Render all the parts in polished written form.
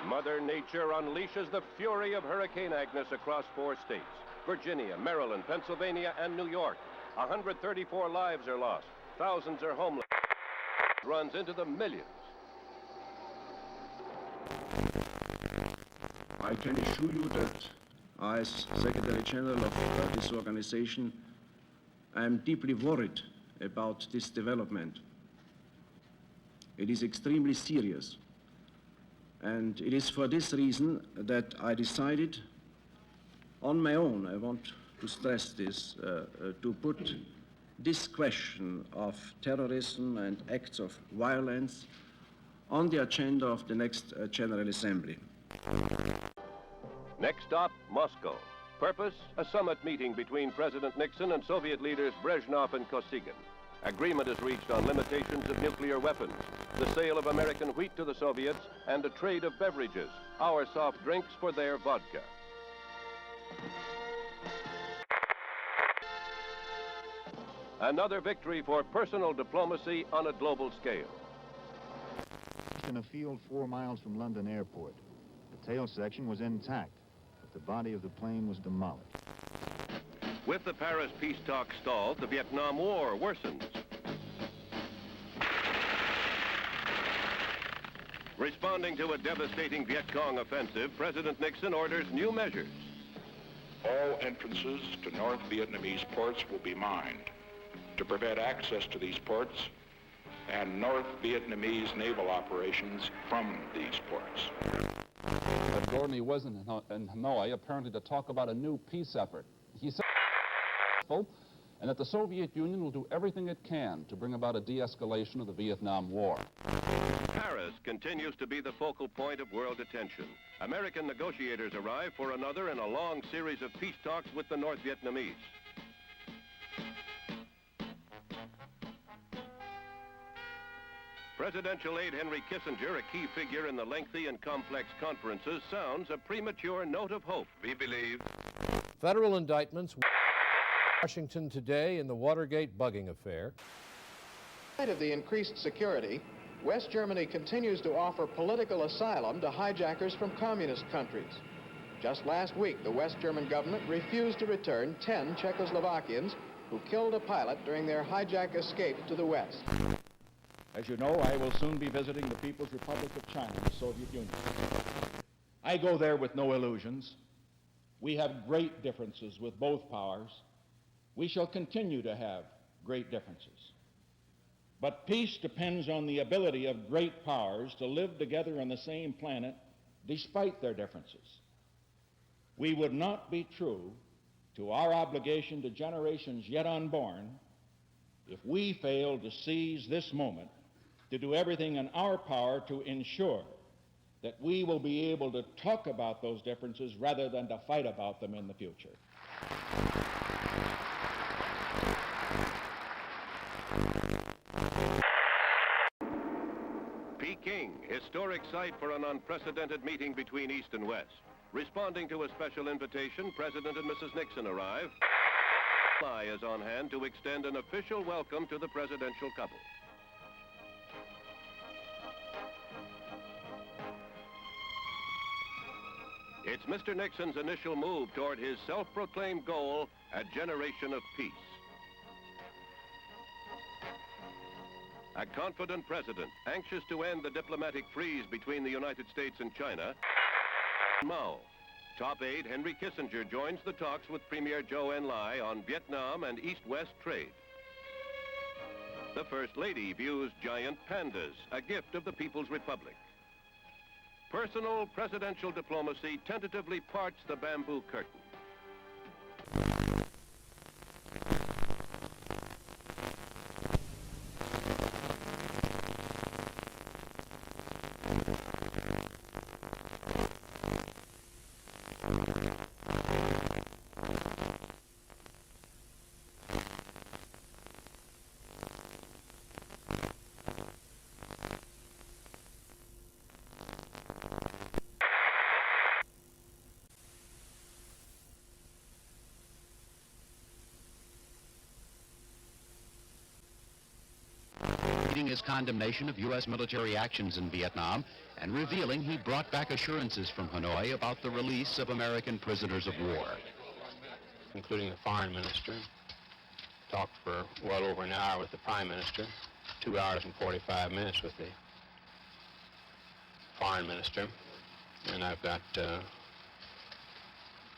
Mother Nature unleashes the fury of Hurricane Agnes across 4 states. Virginia, Maryland, Pennsylvania, and New York. 134 lives are lost. Thousands are homeless. Runs into the millions. I can assure you that as Secretary General of this organization, I am deeply worried about this development. It is extremely serious. And it is for this reason that I decided on my own, I want to stress this, to put this question of terrorism and acts of violence on the agenda of the next General Assembly. Next stop, Moscow. Purpose, a summit meeting between President Nixon and Soviet leaders Brezhnev and Kosygin. Agreement is reached on limitations of nuclear weapons, the sale of American wheat to the Soviets, and a trade of beverages, our soft drinks for their vodka. Another victory for personal diplomacy on a global scale. In a field 4 miles from London Airport. The tail section was intact, but the body of the plane was demolished. With the Paris peace talks stalled, the Vietnam War worsens. Responding to a devastating Viet Cong offensive, President Nixon orders new measures. All entrances to North Vietnamese ports will be mined to prevent access to these ports and North Vietnamese naval operations from these ports. But Gordon, he wasn't in Hanoi, apparently, to talk about a new peace effort. He said and that the Soviet Union will do everything it can to bring about a de-escalation of the Vietnam War. Paris continues to be the focal point of world attention. American negotiators arrive for another in a long series of peace talks with the North Vietnamese. Presidential aide Henry Kissinger, a key figure in the lengthy and complex conferences, sounds a premature note of hope. We believe. Federal indictments Washington today in the Watergate bugging affair. In spite of the increased security, West Germany continues to offer political asylum to hijackers from communist countries. Just last week, the West German government refused to return 10 Czechoslovakians who killed a pilot during their hijack escape to the West. As you know, I will soon be visiting the People's Republic of China, the Soviet Union. I go there with no illusions. We have great differences with both powers. We shall continue to have great differences. But peace depends on the ability of great powers to live together on the same planet despite their differences. We would not be true to our obligation to generations yet unborn if we failed to seize this moment to do everything in our power to ensure that we will be able to talk about those differences rather than to fight about them in the future. Peking, historic site for an unprecedented meeting between East and West. Responding to a special invitation, President and Mrs. Nixon arrive. Is on hand to extend an official welcome to the presidential couple. It's Mr. Nixon's initial move toward his self-proclaimed goal, a generation of peace. A confident president, anxious to end the diplomatic freeze between the United States and China. Mao. Top aide Henry Kissinger joins the talks with Premier Zhou Enlai on Vietnam and East-West trade. The First Lady views giant pandas, a gift of the People's Republic. Personal presidential diplomacy tentatively parts the bamboo curtain. his condemnation of U.S. military actions in Vietnam and revealing he brought back assurances from Hanoi about the release of American prisoners of war. Including the foreign minister, talked for well over an hour with the prime minister, 2 hours and 45 minutes with the foreign minister, and I've got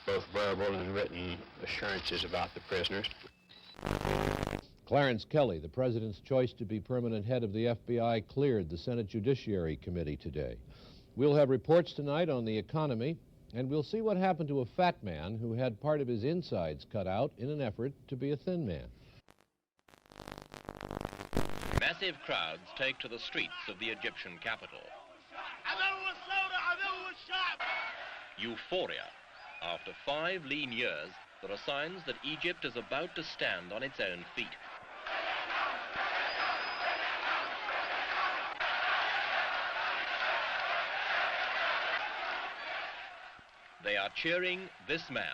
both verbal and written assurances about the prisoners. Clarence Kelly, the president's choice to be permanent head of the FBI, cleared the Senate Judiciary Committee today. We'll have reports tonight on the economy, and we'll see what happened to a fat man who had part of his insides cut out in an effort to be a thin man. Massive crowds take to the streets of the Egyptian capital. Euphoria. After 5 lean years, there are signs that Egypt is about to stand on its own feet. They are cheering this man.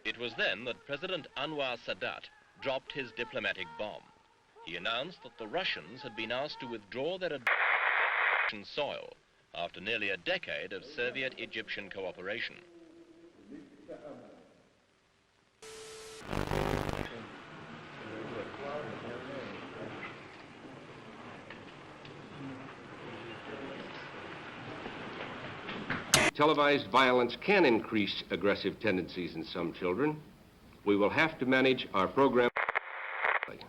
It was then that President Anwar Sadat dropped his diplomatic bomb. He announced that the Russians had been asked to withdraw their Egyptian soil after nearly a decade of Soviet-Egyptian cooperation. Televised violence can increase aggressive tendencies in some children. We will have to manage our program.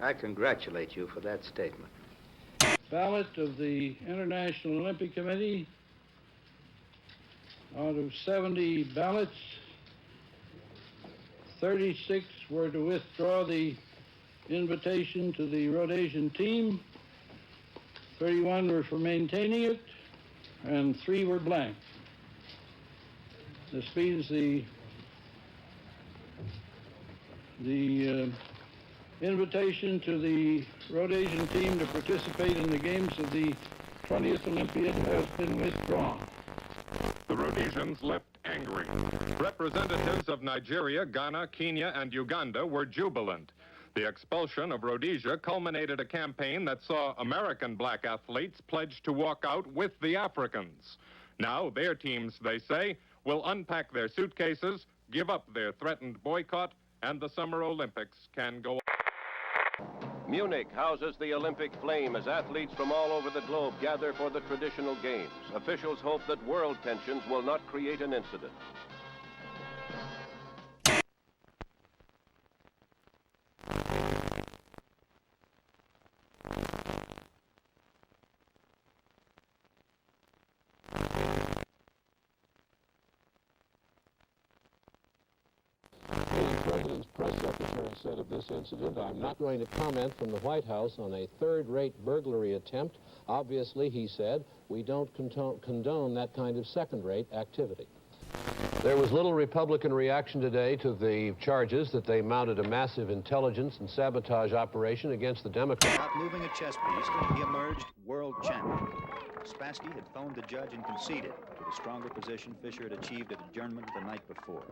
I congratulate you for that statement. Ballot of the International Olympic Committee. Out of 70 ballots, 36 were to withdraw the invitation to the Rhodesian team, 31 were for maintaining it, and 3 were blank. This means the invitation to the Rhodesian team to participate in the games of the 20th Olympiad has been withdrawn. The Rhodesians left angry. Representatives of Nigeria, Ghana, Kenya, and Uganda were jubilant. The expulsion of Rhodesia culminated a campaign that saw American black athletes pledge to walk out with the Africans. Now their teams, they say, will unpack their suitcases, give up their threatened boycott, and the Summer Olympics can go on. Munich houses the Olympic flame as athletes from all over the globe gather for the traditional games. Officials hope that world tensions will not create an incident. The President's press secretary said of this incident, "I'm not going to comment from the White House on a third-rate burglary attempt. Obviously," he said, "we don't condone that kind of second-rate activity." There was little Republican reaction today to the charges that they mounted a massive intelligence and sabotage operation against the Democrats. Not moving a chess piece, he emerged world champion. Spassky had phoned the judge and conceded to the stronger position Fischer had achieved at adjournment the night before.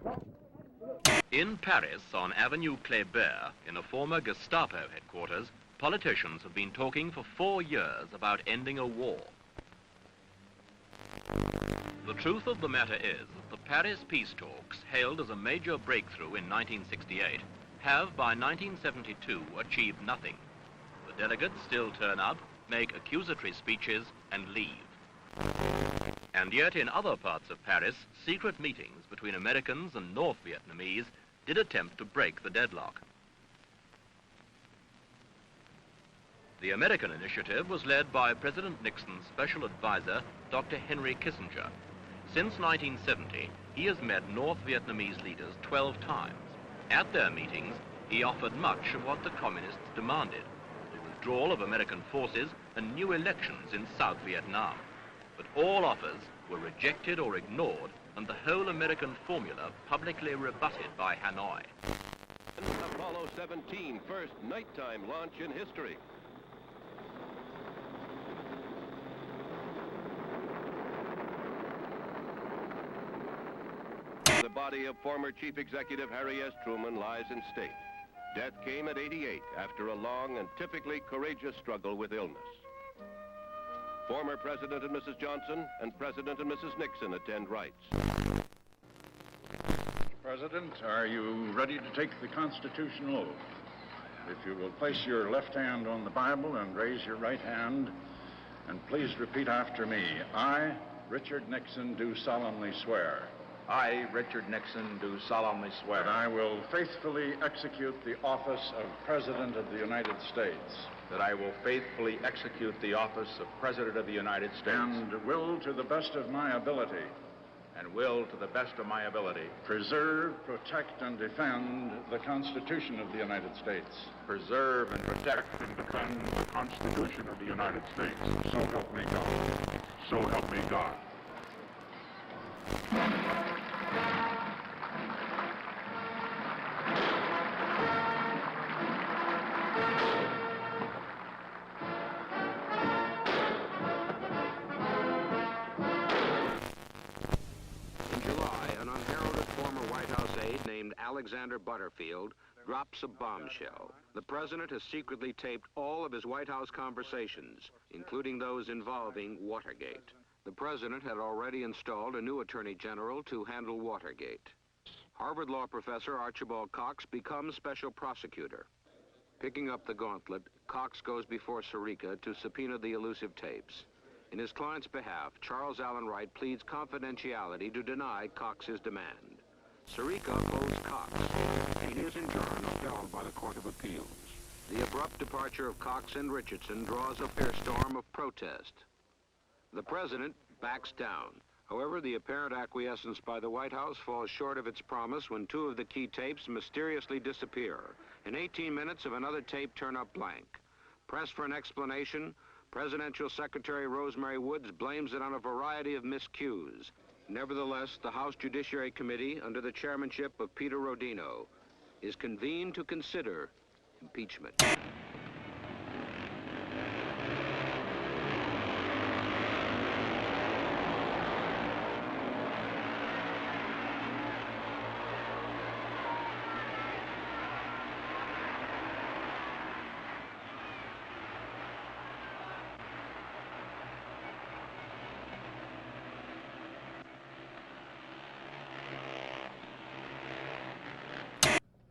In Paris, on Avenue Kléber, in a former Gestapo headquarters, politicians have been talking for 4 years about ending a war. The truth of the matter is that the Paris peace talks, hailed as a major breakthrough in 1968, have by 1972 achieved nothing. The delegates still turn up, make accusatory speeches, and leave. And yet in other parts of Paris, secret meetings between Americans and North Vietnamese did attempt to break the deadlock. The American initiative was led by President Nixon's special advisor, Dr. Henry Kissinger. Since 1970, he has met North Vietnamese leaders 12 times. At their meetings, he offered much of what the communists demanded: the withdrawal of American forces and new elections in South Vietnam. But all offers were rejected or ignored, and the whole American formula publicly rebutted by Hanoi. Apollo 17, first nighttime launch in history. The body of former Chief Executive Harry S. Truman lies in state. Death came at 88 after a long and typically courageous struggle with illness. Former President and Mrs. Johnson and President and Mrs. Nixon attend rites. President, are you ready to take the constitutional oath? If you will place your left hand on the Bible and raise your right hand, and please repeat after me. I, Richard Nixon, do solemnly swear. I, Richard Nixon, do solemnly swear That I will faithfully execute the office of President of the United States. that I will faithfully execute the office of President of the United States. And will, to the best of my ability, preserve, protect, and defend the Constitution of the United States. Preserve and protect and defend the Constitution of the United States. So help me God. So help me God. Alexander Butterfield drops a bombshell. The president has secretly taped all of his White House conversations, including those involving Watergate. The president had already installed a new attorney general to handle Watergate. Harvard law professor Archibald Cox becomes special prosecutor. Picking up the gauntlet, Cox goes before Sirica to subpoena the elusive tapes. In his client's behalf, Charles Allen Wright pleads confidentiality to deny Cox's demand. Sirica opposed Cox. He is in turn upheld by the Court of Appeals. The abrupt departure of Cox and Richardson draws a fierce storm of protest. The president backs down. However, the apparent acquiescence by the White House falls short of its promise when two of the key tapes mysteriously disappear. In 18 minutes of another tape turn up blank. Pressed for an explanation, Presidential Secretary Rosemary Woods blames it on a variety of miscues. Nevertheless, the House Judiciary Committee, under the chairmanship of Peter Rodino, is convened to consider impeachment.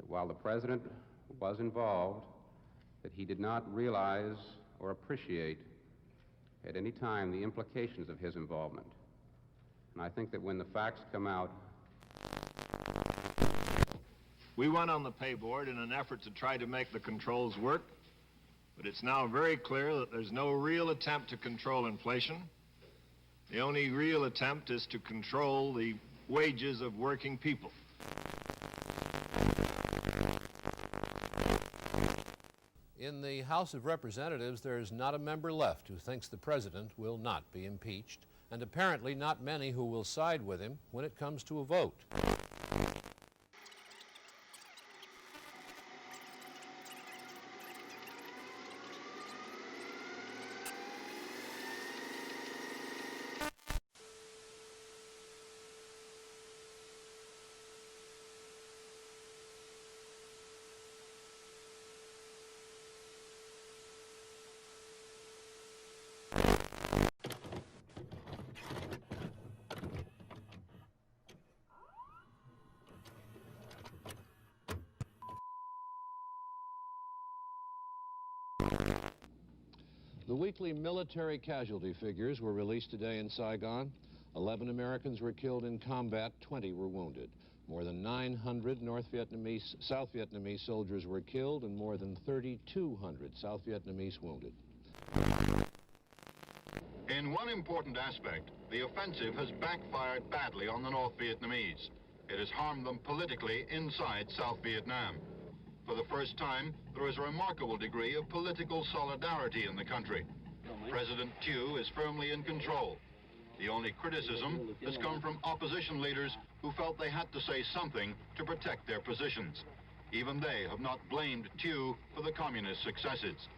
While the president was involved, that he did not realize or appreciate at any time the implications of his involvement. And I think that when the facts come out... We went on the pay board in an effort to try to make the controls work, but it's now very clear that there's no real attempt to control inflation. The only real attempt is to control the wages of working people. In the House of Representatives, there is not a member left who thinks the president will not be impeached, and apparently not many who will side with him when it comes to a vote. The weekly military casualty figures were released today in Saigon. 11 Americans were killed in combat, 20 were wounded. More than 900 South Vietnamese soldiers were killed and more than 3,200 South Vietnamese wounded. In one important aspect, the offensive has backfired badly on the North Vietnamese. It has harmed them politically inside South Vietnam. For the first time, there is a remarkable degree of political solidarity in the country. President Thieu is firmly in control. The only criticism has come from opposition leaders who felt they had to say something to protect their positions. Even they have not blamed Thieu for the communist successes.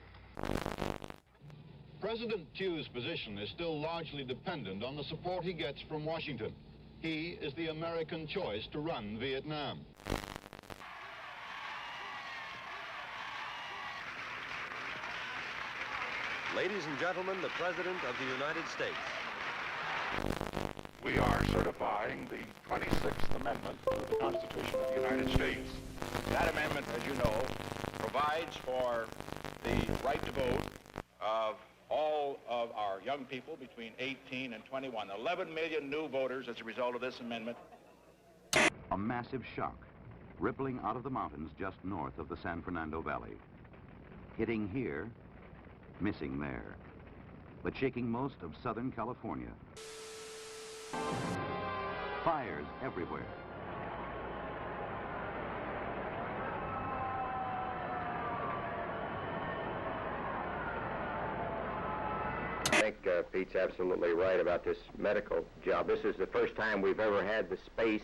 President Thieu's position is still largely dependent on the support he gets from Washington. He is the American choice to run Vietnam. Ladies and gentlemen, the President of the United States. We are certifying the 26th Amendment to the Constitution of the United States. That amendment, as you know, provides for the right to vote of all of our young people between 18 and 21. 11 million new voters as a result of this amendment. A massive shock rippling out of the mountains just north of the San Fernando Valley. Hitting here, missing there, but shaking most of Southern California. Fires everywhere. I think Pete's absolutely right about this medical job. This is the first time we've ever had the space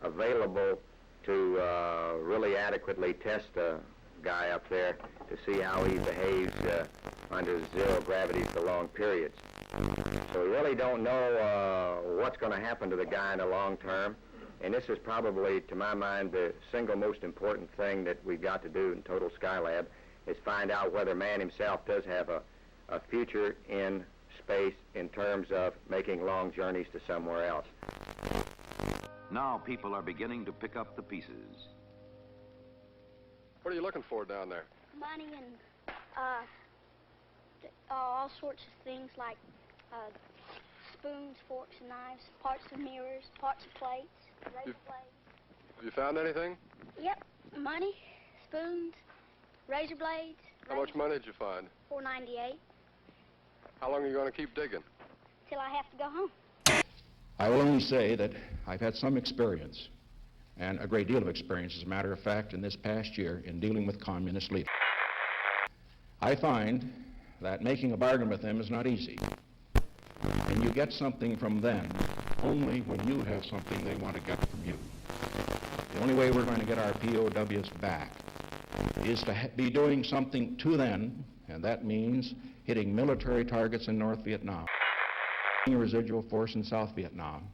available to really adequately test a guy up there to see how he behaves under zero gravity for long periods. So we really don't know what's going to happen to the guy in the long term. And this is probably, to my mind, the single most important thing that we've got to do in Total Skylab is find out whether man himself does have a future in space in terms of making long journeys to somewhere else. Now people are beginning to pick up the pieces. What are you looking for down there? Money and all sorts of things like spoons, forks, and knives, parts of mirrors, parts of plates, razor blades. Have you found anything? Yep, money, spoons, razor blades. How much money did you find? $4.98. How long are you going to keep digging? Till I have to go home. I will only say that I've had some experience, and a great deal of experience, as a matter of fact, in this past year in dealing with communist leaders. I find that making a bargain with them is not easy. And you get something from them only when you have something they want to get from you. The only way we're going to get our POWs back is to be doing something to them, and that means hitting military targets in North Vietnam, a residual force in South Vietnam,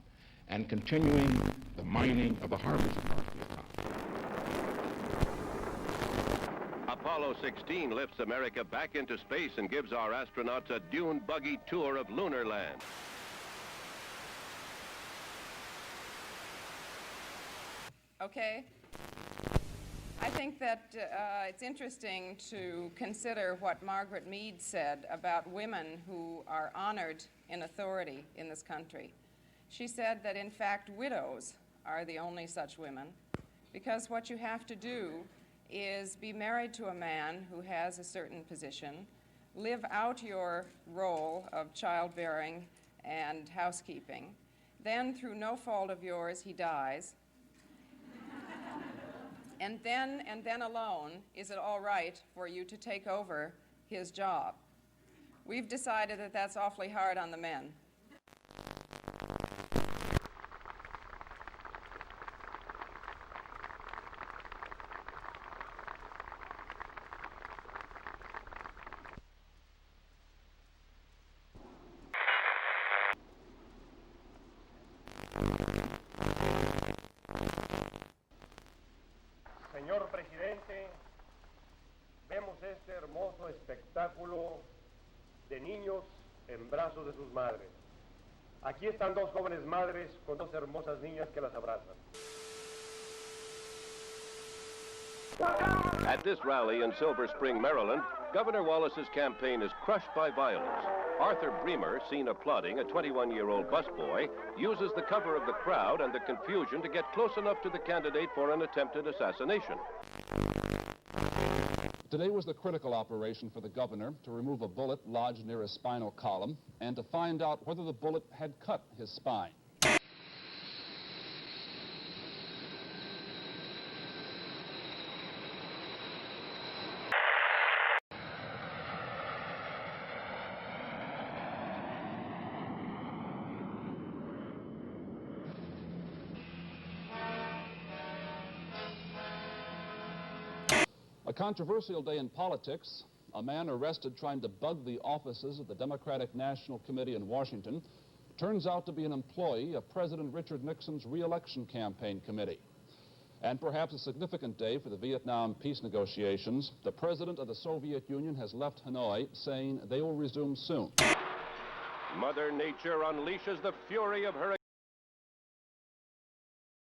and continuing the mining of the harbors of North Vietnam. Apollo 16 lifts America back into space and gives our astronauts a dune buggy tour of lunar land. Okay. I think that it's interesting to consider what Margaret Mead said about women who are honored in authority in this country. She said that, in fact, widows are the only such women, because what you have to do is be married to a man who has a certain position, live out your role of childbearing and housekeeping. Then, through no fault of yours, he dies. And then alone, is it all right for you to take over his job? We've decided that that's awfully hard on the men. Señor Presidente, vemos este hermoso espectáculo de niños en brazos de sus madres. Aquí están dos jóvenes madres con dos hermosas niñas que las abrazan. At this rally in Silver Spring, Maryland, Governor Wallace's campaign is crushed by violence. Arthur Bremer, seen applauding a 21-year-old busboy, uses the cover of the crowd and the confusion to get close enough to the candidate for an attempted assassination. Today was the critical operation for the governor to remove a bullet lodged near his spinal column and to find out whether the bullet had cut his spine. A controversial day in politics. A man arrested trying to bug the offices of the Democratic National Committee in Washington turns out to be an employee of President Richard Nixon's re-election campaign committee. And perhaps a significant day for the Vietnam peace negotiations, the president of the Soviet Union has left Hanoi saying they will resume soon. Mother Nature unleashes the fury of her